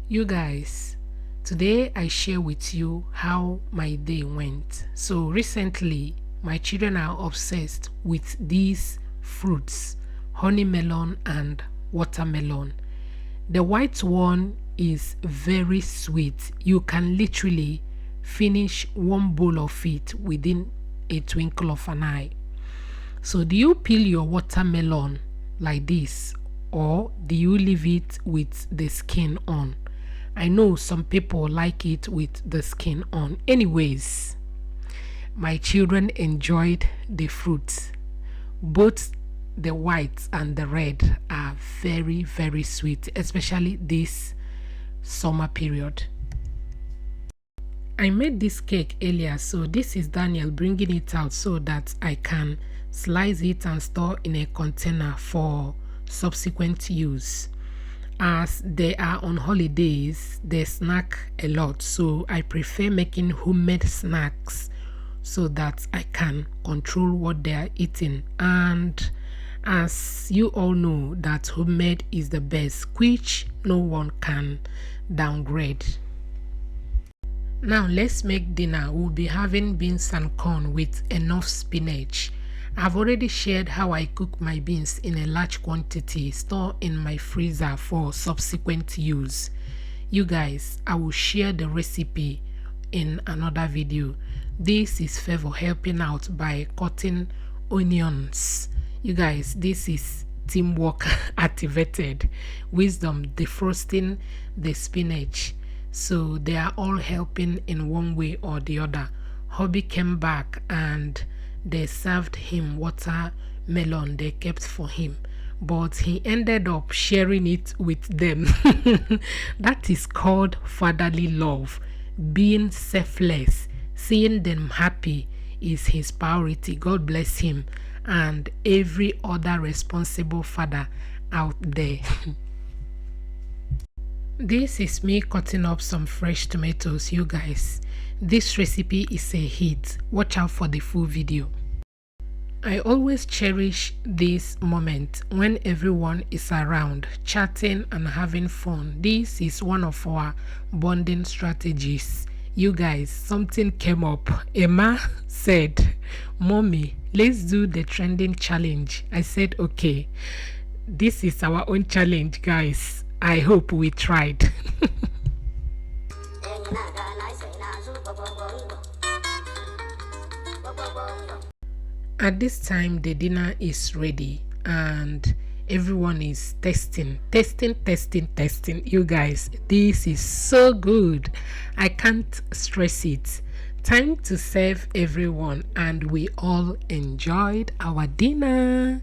You guys, today I share with you how my day went. So recently my children are obsessed with these fruits, honey melon and watermelon. The white one is very sweet. You can literally finish one bowl of it within a twinkle of an eye. So do you peel your watermelon like this, or do you leave it with the skin on? I know some people like it with the skin on. Anyways, my children enjoyed the fruit. Both the white and the red are very, very sweet, especially this summer period. I made this cake earlier, so this is Daniel bringing it out so that I can slice it and store in a container for subsequent use. As they are on holidays, they snack a lot, so I prefer making homemade snacks so that I can control what they are eating. And as you all know, that homemade is the best, which no one can downgrade. Now let's make dinner. We'll be having beans and corn with enough spinach. I've already shared how I cook my beans in a large quantity, store in my freezer for subsequent use. You guys, I will share the recipe in another video. This is Favor helping out by cutting onions. You guys, this is teamwork activated. Wisdom defrosting the spinach. So they are all helping in one way or the other. Hubby came back and they served him watermelon they kept for him, but he ended up sharing it with them. That is called fatherly love. Being selfless, seeing them happy is his priority. God bless him and every other responsible father out there. This is me cutting up some fresh tomatoes. You guys, this recipe is a hit. Watch out for the full video. I always cherish this moment when everyone is around, chatting and having fun. This is one of our bonding strategies. You guys, something came up. Emma said, "Mommy, let's do the trending challenge." I said, okay. This is our own challenge, guys. I hope we tried. At this time, the dinner is ready and everyone is testing. You guys, this is so good. I can't stress it. Time to serve everyone, and we all enjoyed our dinner.